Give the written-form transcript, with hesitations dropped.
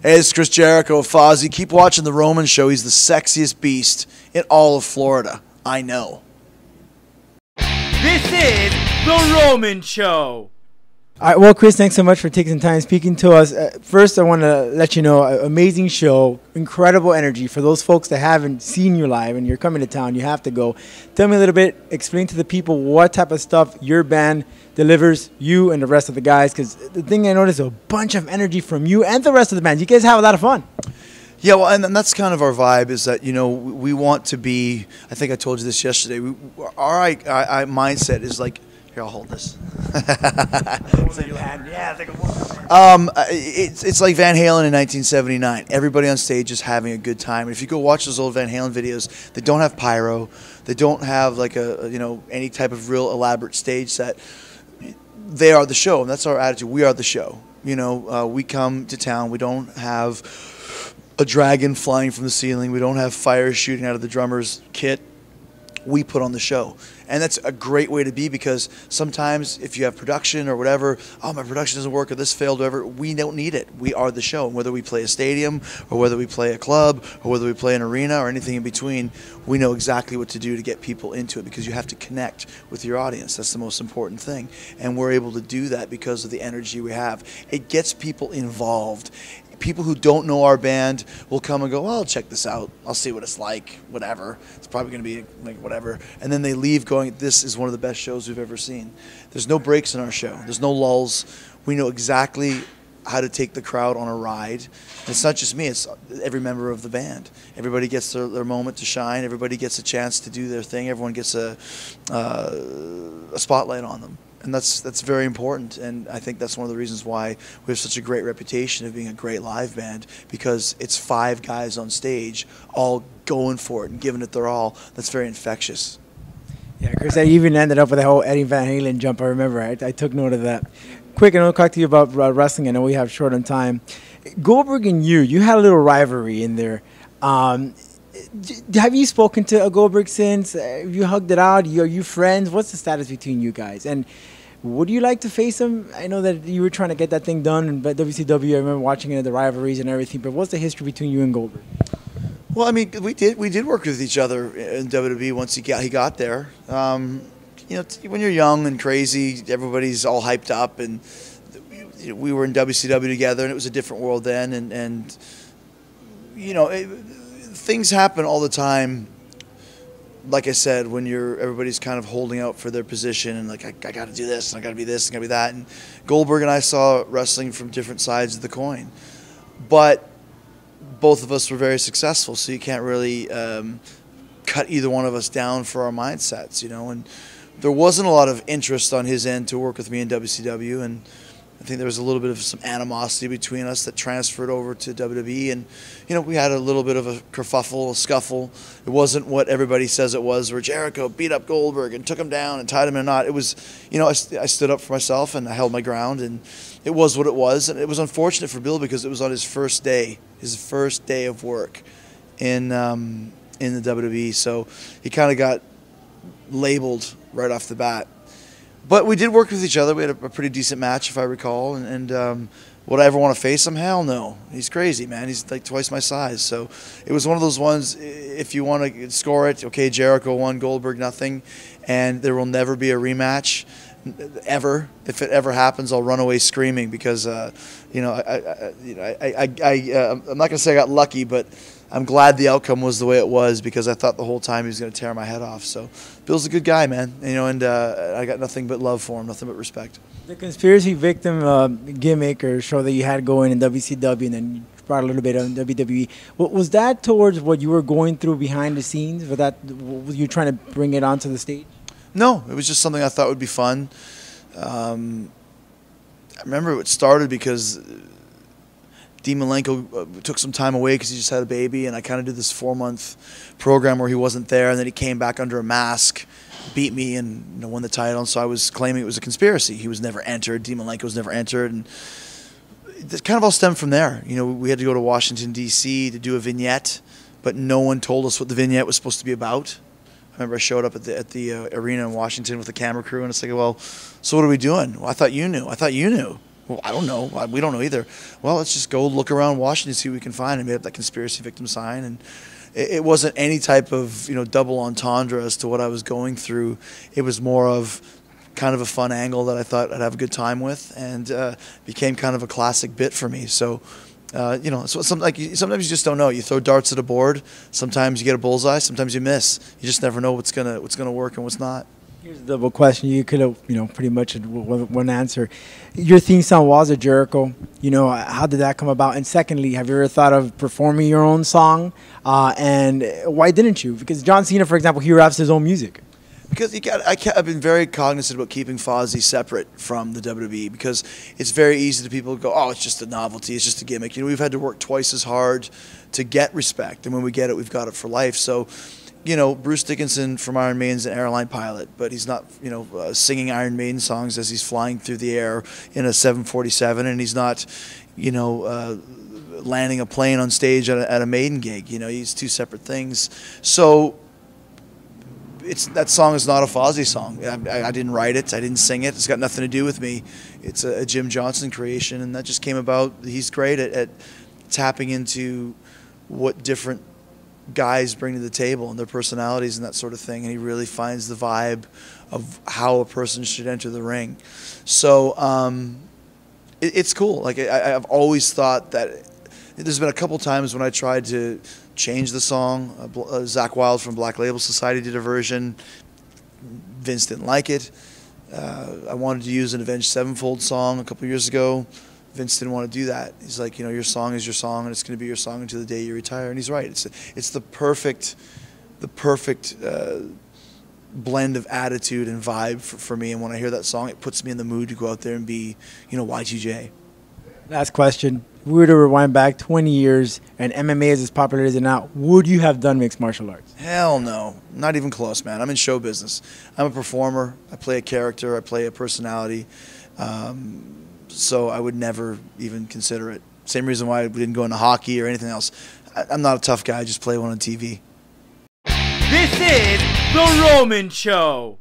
Hey, it's Chris Jericho of Fozzy. Keep watching The Roman Show. He's the sexiest beast in all of Florida. I know. This is The Roman Show. All right, well, Chris, thanks so much for taking some time speaking to us. First, I want to let you know, amazing show, incredible energy. For those folks that haven't seen you live and you're coming to town, you have to go. Tell me a little bit, explain to the people what type of stuff your band delivers, you and the rest of the guys, because the thing I noticed is a bunch of energy from you and the rest of the band. You guys have a lot of fun. Yeah, well, and that's kind of our vibe is that, you know, we want to be, I think I told you this yesterday, our mindset is like, here, I'll hold this. It's like Van Halen in 1979. Everybody on stage is having a good time. And if you go watch those old Van Halen videos, they don't have pyro. They don't have like any type of real elaborate stage set. They are the show, and that's our attitude. We are the show. You know, we come to town. We don't have a dragon flying from the ceiling. We don't have fire shooting out of the drummer's kit. We put on the show. And that's a great way to be, because sometimes if you have production or whatever, oh, my production doesn't work or this failed, whatever, we don't need it. We are the show. And whether we play a stadium or whether we play a club or whether we play an arena or anything in between, we know exactly what to do to get people into it, because you have to connect with your audience. That's the most important thing. And we're able to do that because of the energy we have. It gets people involved. People who don't know our band will come and go, well, I'll check this out. I'll see what it's like, whatever. It's probably going to be like whatever. And then they leave going, this is one of the best shows we've ever seen. There's no breaks in our show. There's no lulls. We know exactly how to take the crowd on a ride. And it's not just me. It's every member of the band. Everybody gets their moment to shine. Everybody gets a chance to do their thing. Everyone gets a spotlight on them. And that's very important, and I think that's one of the reasons why we have such a great reputation of being a great live band, because it's 5 guys on stage all going for it and giving it their all. That's very infectious. Yeah, Chris, I even ended up with the whole Eddie Van Halen jump. I remember. I took note of that. Quick, and I'll talk to you about wrestling. I know we have short on time. Goldberg and you had a little rivalry in there. Have you spoken to Goldberg since? Have you hugged it out? Are you friends? What's the status between you guys? And would you like to face him? I know that you were trying to get that thing done by WCW. I remember watching it at the rivalries and everything. But what's the history between you and Goldberg? Well, I mean, we did work with each other in WWE once he got there. You know, when you're young and crazy, everybody's all hyped up, and we were in WCW together, and it was a different world then. And you know, things happen all the time. Like I said, when everybody's kind of holding out for their position and like, I got to do this, and I got to be this, and I got to be that. And Goldberg and I saw wrestling from different sides of the coin, but both of us were very successful, so you can't really cut either one of us down for our mindsets, you know. And there wasn't a lot of interest on his end to work with me in WCW, and I think there was a little bit of some animosity between us that transferred over to WWE, and you know, we had a little bit of a kerfuffle, a scuffle. It wasn't what everybody says it was, where Jericho beat up Goldberg and took him down and tied him in a knot. It was, you know, I stood up for myself and I held my ground, and it was what it was. And it was unfortunate for Bill because it was on his first day of work in the WWE, so he kind of got labeled right off the bat. But we did work with each other. We had a pretty decent match, if I recall. And would I ever want to face him? Hell no. He's crazy, man. He's like twice my size. So it was one of those ones, if you want to score it, okay, Jericho won, Goldberg nothing. And there will never be a rematch, ever. If it ever happens, I'll run away screaming because, you know, I'm not going to say I got lucky, but I'm glad the outcome was the way it was, because I thought the whole time he was going to tear my head off. So Bill's a good guy, man. You know, and I got nothing but love for him, nothing but respect. The conspiracy victim gimmick or show that you had going in WCW, and then you brought a little bit on WWE. Was that towards what you were going through behind the scenes? Was you trying to bring it onto the stage? No, it was just something I thought would be fun. I remember it started because Dean Malenko took some time away because he just had a baby, and I kind of did this 4-month program where he wasn't there, and then he came back under a mask, beat me, and won the title. And so I was claiming it was a conspiracy. He was never entered. Dean Malenko was never entered, and it kind of all stemmed from there. You know, we had to go to Washington D.C. to do a vignette, but no one told us what the vignette was supposed to be about. I remember I showed up at the arena in Washington with a camera crew, and it's like, well, so what are we doing? Well, I thought you knew. Well, I don't know. We don't know either. Well, let's just go look around Washington, see what we can find, and made up that conspiracy victim sign. And it wasn't any type of double entendre as to what I was going through. It was more of kind of a fun angle that I thought I'd have a good time with, and became kind of a classic bit for me. So. So sometimes you just don't know. You throw darts at a board. Sometimes you get a bullseye. Sometimes you miss. You just never know what's gonna work and what's not. Here's a double question. You could have, pretty much one answer. Your theme song was a Jericho. How did that come about? And secondly, have you ever thought of performing your own song? And why didn't you? Because John Cena, for example, he raps his own music. Because I've been very cognizant about keeping Fozzy separate from the WWE, because it's very easy to people to go, oh, it's just a novelty, it's just a gimmick. We've had to work twice as hard to get respect, and when we get it, we've got it for life. So, Bruce Dickinson from Iron Maiden's an airline pilot, but he's not, singing Iron Maiden songs as he's flying through the air in a 747, and he's not, landing a plane on stage at a Maiden gig. He's two separate things. So. That song is not a Fozzy song. I didn't write it. I didn't sing it. It's got nothing to do with me. It's a Jim Johnson creation, and that just came about. He's great at tapping into what different guys bring to the table and their personalities and that sort of thing, and he really finds the vibe of how a person should enter the ring. So it's cool. Like I've always thought that. There's been a couple times when I tried to change the song. Zakk Wylde from Black Label Society did a version. Vince didn't like it. I wanted to use an Avenged Sevenfold song a couple years ago. Vince didn't want to do that. He's like, your song is your song, and it's going to be your song until the day you retire. And he's right. It's the perfect blend of attitude and vibe for me. And when I hear that song, it puts me in the mood to go out there and be, Y2J. Last question. If we were to rewind back 20 years and MMA is as popular as it now, would you have done mixed martial arts? Hell no. Not even close, man. I'm in show business. I'm a performer. I play a character. I play a personality. So I would never even consider it. Same reason why we didn't go into hockey or anything else. I'm not a tough guy. I just play one on TV. This is The Roman Show.